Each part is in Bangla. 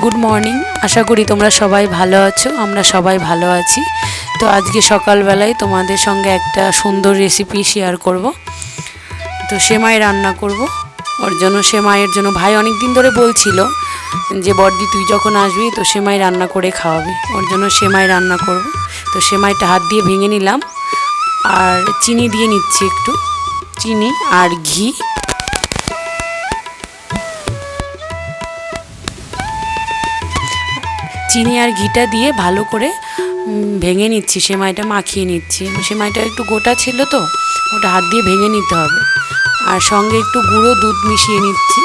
Good morning. আশা করি তোমরা সবাই ভালো আছো, আমরা সবাই ভালো আছি। তো আজকে সকালবেলায় তোমাদের সঙ্গে একটা সুন্দর রেসিপি শেয়ার করব। তো সেমাই রান্না করব। ওর জন্য সেমাইয়ের জন্য ভাই অনেক দিন ধরে বলছিল যে বড়দি তুই যখন আসবি তো সেমাই রান্না করে খাওয়াবি, ওর জন্য সেমাই রান্না করব। তো সেমাইটা হাত দিয়ে ভেঙে নিলাম আর চিনি দিয়ে নিচ্ছি, একটু চিনি আর ঘি। চিনি আর ঘিটা দিয়ে ভালো করে ভেঙে নিচ্ছি, সেমাইটা মাখিয়ে নিচ্ছি। সেমাইটা একটু গোটা ছিল তো ওটা হাত দিয়ে ভেঙে নিতে হবে। আর সঙ্গে একটু গুঁড়ো দুধ মিশিয়ে নিচ্ছি।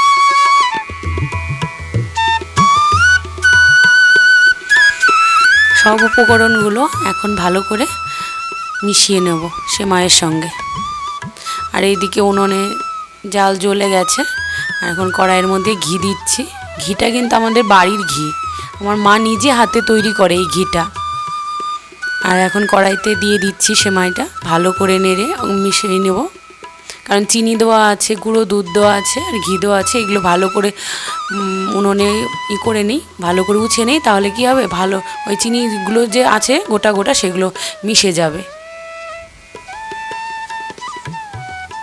সব উপকরণগুলো এখন ভালো করে মিশিয়ে নেব সেমাইয়ের সঙ্গে। আর এইদিকে উনুনে জাল জ্বলে গেছে, আর এখন কড়াইয়ের মধ্যে ঘি দিচ্ছি। ঘিটা কিন্তু আমাদের বাড়ির ঘি, আমার মা নিজে হাতে তৈরি করে এই ঘিটা। আর এখন কড়াইতে দিয়ে দিচ্ছি সেমাইটা, ভালো করে নেড়ে মিশিয়ে নেব। কারণ চিনি দেওয়া আছে, গুঁড়ো দুধ দেওয়া আছে আর ঘি দেওয়া আছে, এগুলো ভালো করে উনুনে করে নিই, ভালো করে উছে নিই। তাহলে কি হবে, ভালো ওই চিনিগুলো যে আছে গোটা গোটা সেগুলো মিশে যাবে।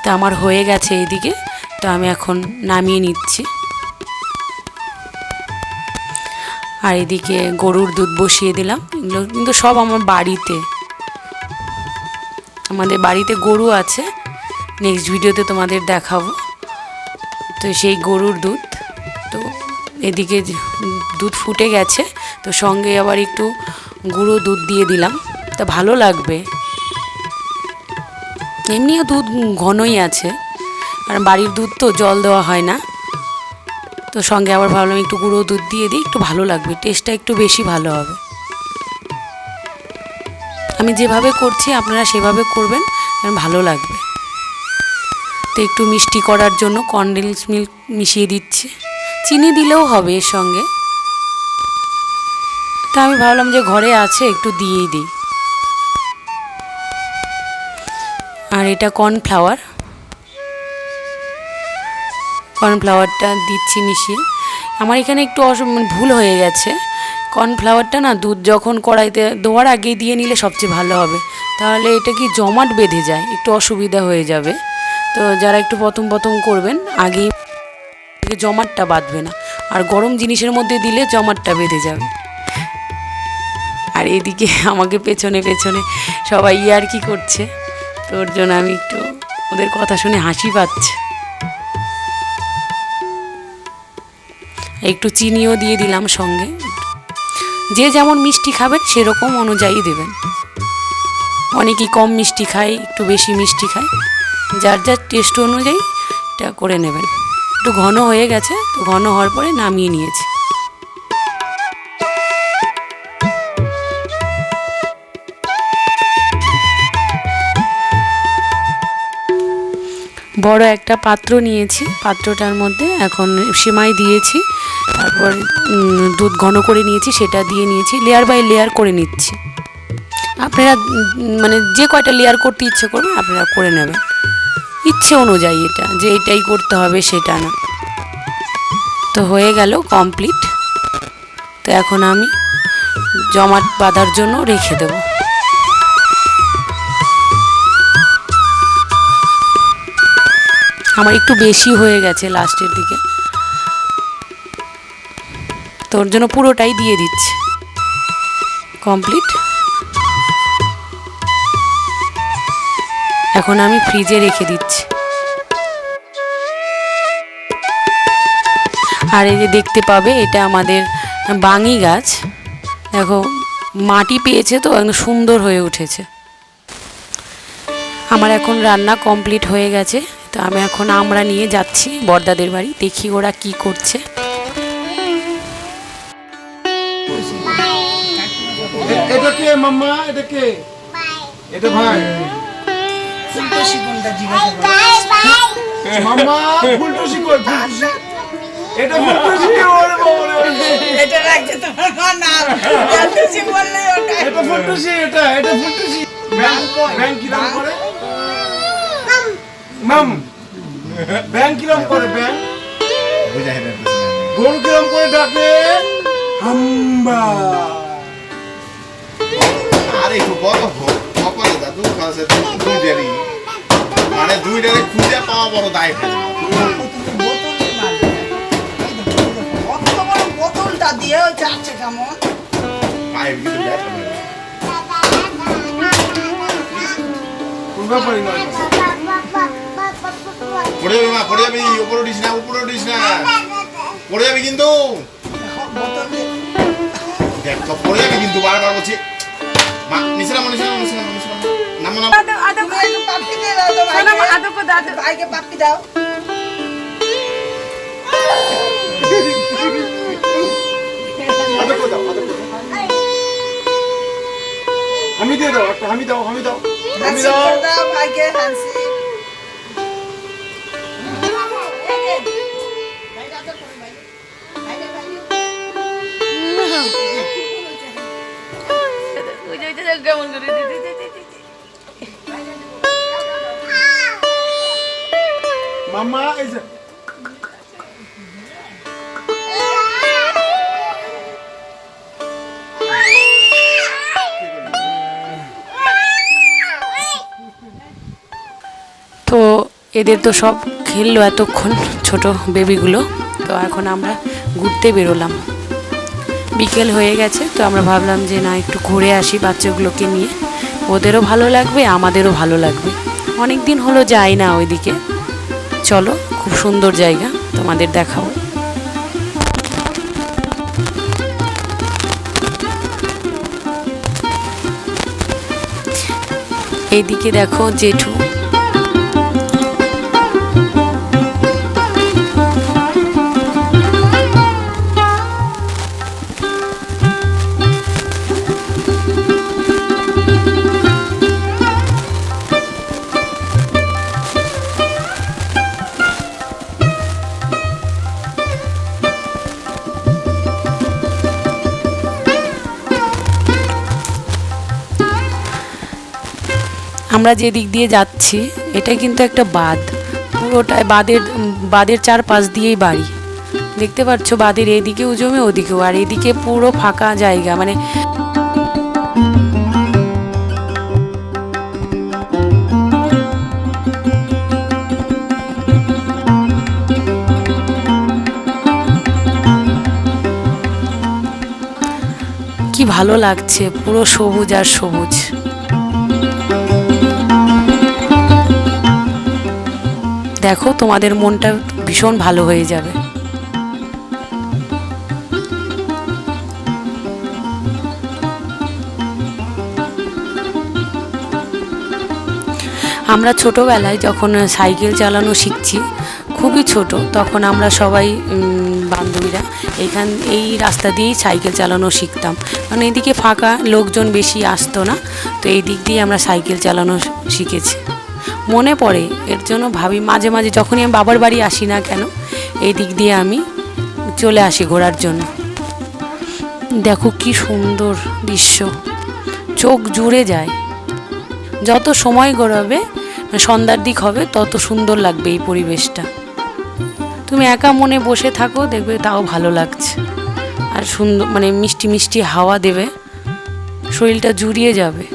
তা আমার হয়ে গেছে এইদিকে, তো আমি এখন নামিয়ে নিচ্ছি। আর এদিকে গরুর দুধ বসিয়ে দিলাম। এগুলো কিন্তু সব আমার বাড়িতে, আমাদের বাড়িতে গরু আছে, নেক্সট ভিডিওতে তোমাদের দেখাবো। তো সেই গরুর দুধ, তো এদিকে দুধ ফুটে গেছে, তো সঙ্গে আবার একটু গুঁড়ো দুধ দিয়ে দিলাম, তা ভালো লাগবে। এমনিও দুধ ঘনই আছে, আর বাড়ির দুধ তো জল দেওয়া হয় না। তো সঙ্গে আবার ভাবলাম একটু গুঁড়ো দুধ দিয়ে দিই, একটু ভালো লাগবে, টেস্টটা একটু বেশি ভালো হবে। আমি যেভাবে করছি আপনারা সেভাবে করবেন, কারণ ভালো লাগবে। তো একটু মিষ্টি করার জন্য কনডেন্স মিল্ক মিশিয়ে দিচ্ছি, চিনি দিলেও হবে এর সঙ্গে। তা আমি ভাবলাম যে ঘরে আছে একটু দিয়েই দিই। আর এটা কর্নফ্লাওয়ারটা দিচ্ছি মিশিয়ে। আমার এখানে একটু ভুল হয়ে গেছে, কর্নফ্লাওয়ারটা না দুধ যখন কড়াইতে দেওয়ার আগে দিয়ে নিলে সবচেয়ে ভালো হবে, তাহলে এটা কি জমাট বেঁধে যায়, একটু অসুবিধা হয়ে যাবে। তো যারা একটু প্রথম করবেন আগেই জমাটটা বাঁধবে না, আর গরম জিনিসের মধ্যে দিলে জমাটটা বেঁধে যাবে। আর এদিকে আমাকে পেছনে সবাই ইয়ার্কি করছে, তো ওর জন্য আমি একটু ওদের কথা শুনে হাসি পাচ্ছে। একটু চিনিও দিয়ে দিলাম সঙ্গে, যে যেমন মিষ্টি খাবেন সেরকম অনুযায়ী দেবেন। অনেকেই কম মিষ্টি খায়, একটু বেশি মিষ্টি খায়, যার যার টেস্ট অনুযায়ী এটা করে নেবেন। একটু ঘন হয়ে গেছে, তো ঘন হওয়ার পরে নামিয়ে নিয়েছি। বড় একটা পাত্র নিয়েছি, পাত্রটার মধ্যে এখন সেমাই দিয়েছি, তারপর দুধ ঘন করে নিয়েছি, সেটা দিয়ে নিয়েছি, লেয়ার বাই লেয়ার করে নিচ্ছি। আপনারা মানে যে কয়টা লেয়ার করতে ইচ্ছে করবেন আপনারা করে নেবেন ইচ্ছে অনুযায়ী, এটা যে এটাই করতে হবে সেটা না। তো হয়ে গেল কমপ্লিট। তো এখন আমি জমাট বাঁধার জন্য রেখে দেবো। আমার একটু বেশি হয়ে গেছে লাস্টের দিকে, তো ওর জন্য পুরোটাই দিয়ে দিচ্ছি। কমপ্লিট। এখন আমি ফ্রিজে রেখে দিচ্ছি। আর এই যে দেখতে পাবে, এটা আমাদের বাঙি গাছ, দেখো মাটি পেয়েছে তো একদম সুন্দর হয়ে উঠেছে। আমার এখন রান্না কমপ্লিট হয়ে গেছে, তো আমি এখন আমরা নিয়ে যাচ্ছি বড়দাদের বাড়ি, দেখি ওরা কি করছে। এটা কে মাম্মা, এটা কে? এটা ভাই। ফুলটুসি কোনটা জিজ্ঞাসা করো মাম্মা ফুলটুসি কই? ফুলটুসি এটা ফুলটুসি ওরে বাবা রে, এটা রাখছে তোমার মা নাম ফুলটুসি বললে ওটা। এটা ফুলটুসি, এটা ফুলটুসি। ব্যাং কি নাম করে? মাম ব্যাং কি নাম করে? ব্যাং বুঝাই না। গরু কি নাম করে ডাকে? হাম্বা আরে একটু বড় হোক কপালে দাদু কাছে দুইটারই মানে দুইটারে খুঁজে পাওয়া বড় দায় হয়ে যাবে। বোতলটা দিয়ে যাচ্ছে কেমন পাইপ কিন্তু ব্যথা লাগে। কোন ব্যাপারই নয় পড়ে যাবে মা, পড়ে যাবি, উপরে উঠিস না, উপরে উঠিস না, পড়ে যাবি কিন্তু। দেখ তো পড়ে যাবি কিন্তু, বারবার বলছি মা নিচে নামো, নিচে নামো, নিচে নামো, নিচে নামো, নামো নামো। পাপ্পি দিয়ে দাও তো ভাইকে পাপ্পি দাও। আদর দাও, আদর দাও। হামি দিয়ে দাও, একটা হামি দাও, হামি দাও, হামি হাসি দাও। করে দাও ভাইকে হাসি। মাম্মা এই যে তো এদের তো সব খেললো এতক্ষণ ছোট বেবিগুলো। তো এখন আমরা ঘুরতে বেরোলাম, বিকেল হয়ে গেছে। তো আমরা ভাবলাম যে না একটু ঘুরে আসি বাচ্চাগুলোকে নিয়ে, ওদেরও ভালো লাগবে আমাদেরও ভালো লাগবে। অনেক দিন হলো যাই না ওইদিকে। চলো, খুব সুন্দর জায়গা, তোমাদের দেখাবো। এইদিকে দেখো জেঠু, আমরা যে দিক দিয়ে যাচ্ছি এটা কিন্তু একটা বাঁধ, পুরোটাই বাঁধের চারপাশ দিয়েই বাড়ি। দেখতে পাচ্ছ বাঁধের এদিকেও জমি ওদিকেও, আর এদিকে পুরো ফাঁকা জায়গা, মানে কি ভালো লাগছে, পুরো সবুজ আর সবুজ। দেখো তোমাদের মনটা ভীষণ ভালো হয়ে যাবে। আমরা ছোটোবেলায় যখন সাইকেল চালানো শিখছি, খুবই ছোট, তখন আমরা সবাই বান্ধবীরা এই রাস্তা দিয়েই সাইকেল চালানো শিখতাম। কারণ এইদিকে ফাঁকা, লোকজন বেশি আসতো না, তো এই দিক দিয়ে আমরা সাইকেল চালানো শিখেছি। মনে পড়ে, এর জন্য ভাবি মাঝে মাঝে যখনই আমি বাবার বাড়ি আসি না কেন, এই দিক দিয়ে আমি চলে আসি ঘোরার জন্য। দেখো কি সুন্দর দৃশ্য, চোখ জুড়ে যায়। যত সময় গড়াবে, সন্ধ্যার দিক হবে, তত সুন্দর লাগবে এই পরিবেশটা। তুমি একা মনে বসে থাকো, দেখবে তাও ভালো লাগছে। আর সুন্দর, মানে মিষ্টি মিষ্টি হাওয়া দেবে, শরীরটা জুড়িয়ে যাবে।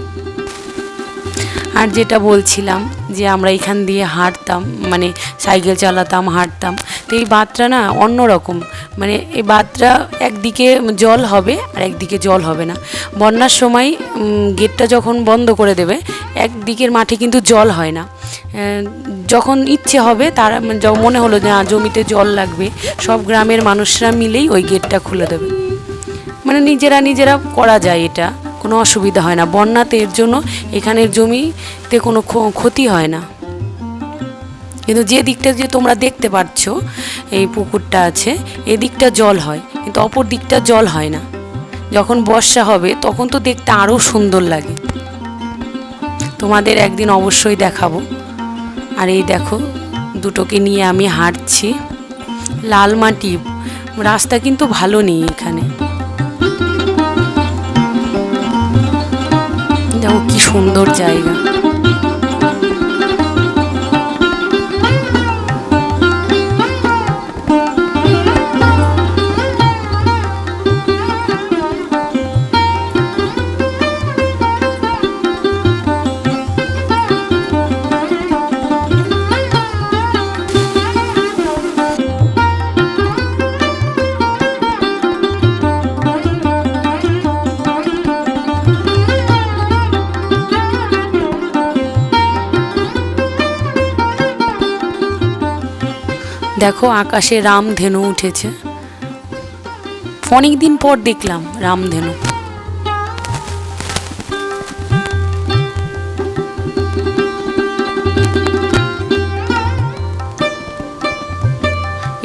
আর যেটা বলছিলাম যে আমরা এখান দিয়ে হাঁটতাম, মানে সাইকেল চালাতাম, হাঁটতাম, তো এই বাঁধটা না অন্যরকম। মানে এই বাঁধটা একদিকে জল হবে আর একদিকে জল হবে না। বন্যার সময় গেটটা যখন বন্ধ করে দেবে, একদিকের মাঠে কিন্তু জল হয় না। যখন ইচ্ছে হবে, তারা মনে হলো যে জমিতে জল লাগবে, সব গ্রামের মানুষরা মিলেই ওই গেটটা খুলে দেবে। মানে নিজেরা করা যায়, এটা কোনো অসুবিধা হয় না। বন্যাতে এর জন্য এখানের জমিতে কোনো ক্ষতি হয় না। কিন্তু যে দিকটা যে তোমরা দেখতে পাচ্ছ এই পুকুরটা আছে, এদিকটা জল হয়, কিন্তু অপর দিকটা জল হয় না। যখন বর্ষা হবে তখন তো দেখতে আরও সুন্দর লাগে। তোমাদের একদিন অবশ্যই দেখাবো। আর এই দেখো, দুটোকে নিয়ে আমি হাঁটছি। লাল মাটি, রাস্তা কিন্তু ভালো নেই এখানে। দেখো কি সুন্দর জায়গা। দেখো আকাশে রামধেনু উঠেছে, অনেক দিন পর দেখলাম রামধেনু।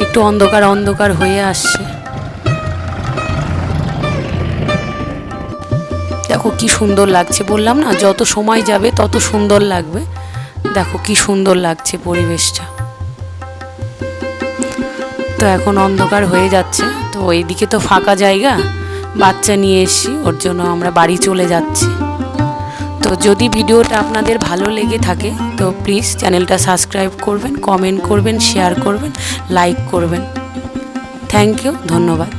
একটু অন্ধকার অন্ধকার হয়ে আসছে। দেখো কি সুন্দর লাগছে, বললাম না যত সময় যাবে তত সুন্দর লাগবে। দেখো কি সুন্দর লাগছে পরিবেশটা। তো এখন অন্ধকার হয়ে যাচ্ছে, তো এইদিকে তো ফাঁকা জায়গা, বাচ্চা নিয়ে এসছি, ওর জন্য আমরা বাড়ি চলে যাচ্ছি। তো যদি ভিডিওটা আপনাদের ভালো লেগে থাকে তো প্লিজ চ্যানেলটা সাবস্ক্রাইব করবেন, কমেন্ট করবেন, শেয়ার করবেন, লাইক করবেন। থ্যাংক ইউ, ধন্যবাদ।